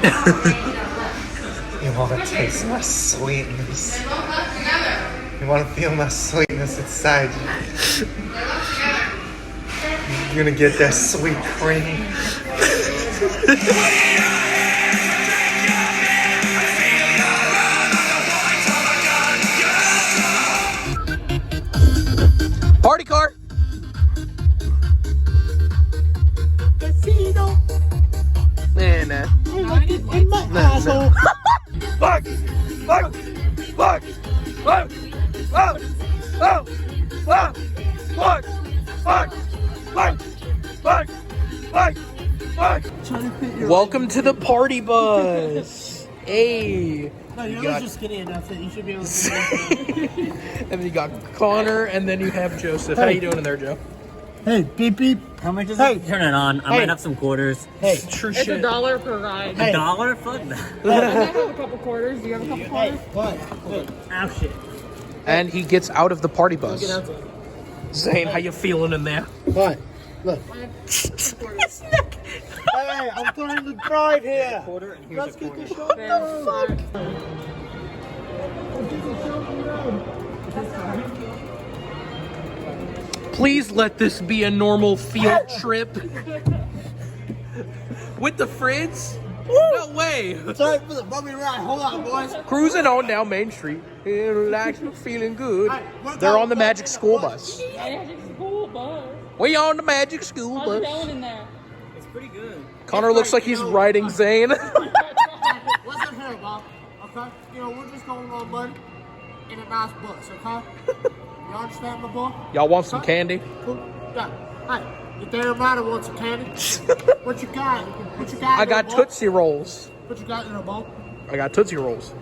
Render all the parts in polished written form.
You want to taste my sweetness. You want to feel my sweetness inside you. You're gonna get that sweet cream. Party car! Casino. Nah. In my asshole. Fuck! Fuck! Fuck! Fuck! Fuck! Fuck! Fuck! Fuck! Fuck! Fuck! Fuck! Fuck! Fuck! Welcome to the party bus. Hey. No, you're just skinny enough that you should be able to do that. And then you got Connor, and then you have Joseph. How you doing in there, Joe? Hey, beep beep. How much is it? Turn it on. I might have some quarters. Hey, True It's shit. $1 per ride. A dollar? Fuck that. I have a couple quarters. Do you have a couple hey, quarters? what? Ow, shit. And he gets out of the party bus. Get out there. Zane, how you feeling in there? What? Look. I have quarters. Hey, I'm trying to drive here. Quarter and here's Let's a get quarter. the show done. Please let this be a normal field trip. With the Fritz? No way. Sorry for the bumpy ride. Hold on, boys. Cruising on down Main Street. Relaxing, feeling good. They're on the Magic School Bus. Magic school bus. We on the Magic School How's it Bus. going in there? It's pretty good. Connor looks like he's riding Zane. Listen here, Bob. Okay? You know, we're just going on money in a nice bus, okay? You understand, my boy? Y'all want some candy? Cool. Yeah. Hey, you damn right I want some candy. What you got? What you got? I got Tootsie Rolls. What you got in your bowl? I got Tootsie Rolls.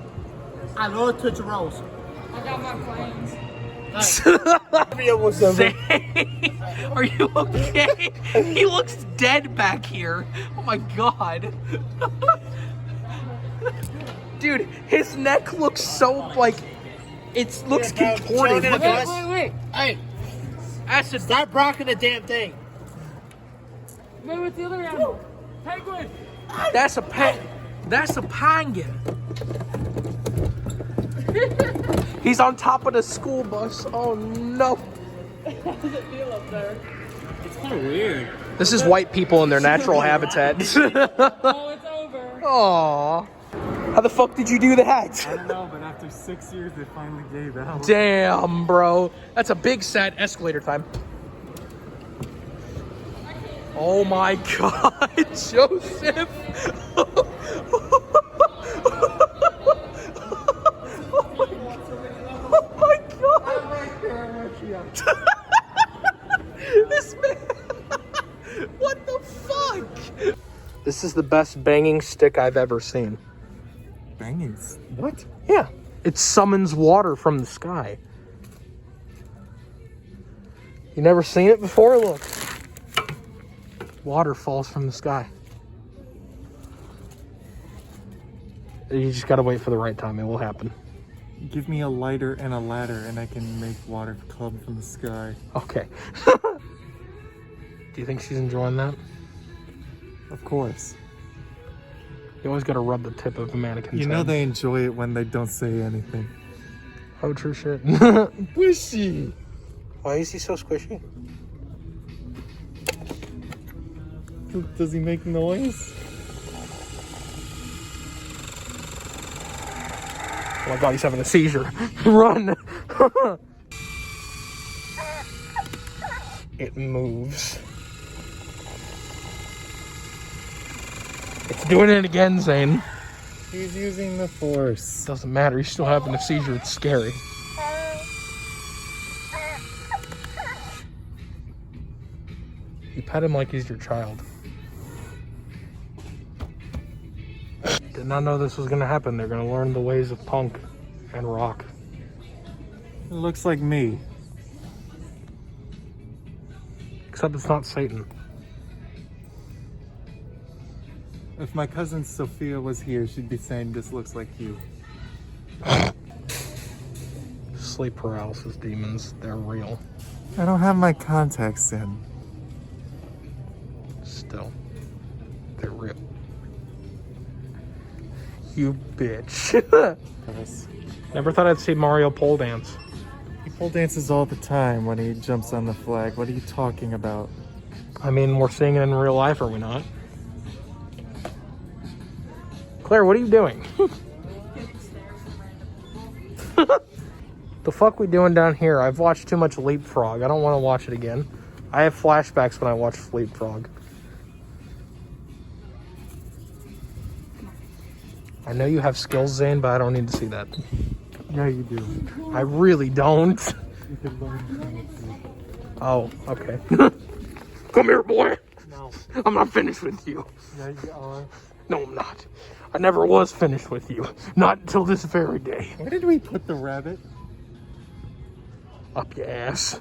I love Tootsie Rolls. I got my planes. Zane, are you okay? He looks dead back here. Oh my god. Dude, his neck looks so like it looks contorted. Look at Wait. Hey, acid. stop rocking the damn thing. Wait, what's the other animal? Penguin. That's a penguin. He's on top of the school bus. Oh no. How does it feel up there? It's kind of weird. This is white people in their natural habitat. Oh, it's over. Aww. How the fuck did you do that? I don't know, but after 6 years, they finally gave out. Damn, bro. That's a big sad escalator time. Oh my god, Joseph. Oh my god. This man. What the fuck? This is the best banging stick I've ever seen. Bangings. What? Yeah. It summons water from the sky. You never seen it before? Look. Water falls from the sky. You just gotta wait for the right time. It will happen. Give me a lighter and a ladder, and I can make water come from the sky. Okay. Do you think she's enjoying that? Of course. You always gotta rub the tip of a mannequin's You know head. they enjoy it when they don't say anything. Oh, true shit. Squishy! Why is he so squishy? Does he make noise? Oh my god, he's having a seizure. Run! It moves. It's doing it again, Zane. He's using the force. Doesn't matter, he's still having a seizure. It's scary. You pet him like he's your child. Did not know this was gonna happen. They're gonna learn the ways of punk and rock. It looks like me. Except it's not Satan. If my cousin Sophia was here, she'd be saying this looks like you. Sleep paralysis demons, they're real. I don't have my contacts in. Still, they're real. You bitch. Never thought I'd see Mario pole dance. He pole dances all the time when he jumps on the flag. What are you talking about? I mean, we're seeing it in real life, are we not? Claire, what are you doing? The fuck we doing down here? I've watched too much Leapfrog. I don't want to watch it again. I have flashbacks when I watch Leapfrog. I know you have skills, Zane, but I don't need to see that. Yeah, you do. I really don't. You can learn. Oh, okay. Come here, boy. No. I'm not finished with you. Yeah, you are. No, I'm not. I never was finished with you. Not until this very day. Where did we put the rabbit? Up your ass.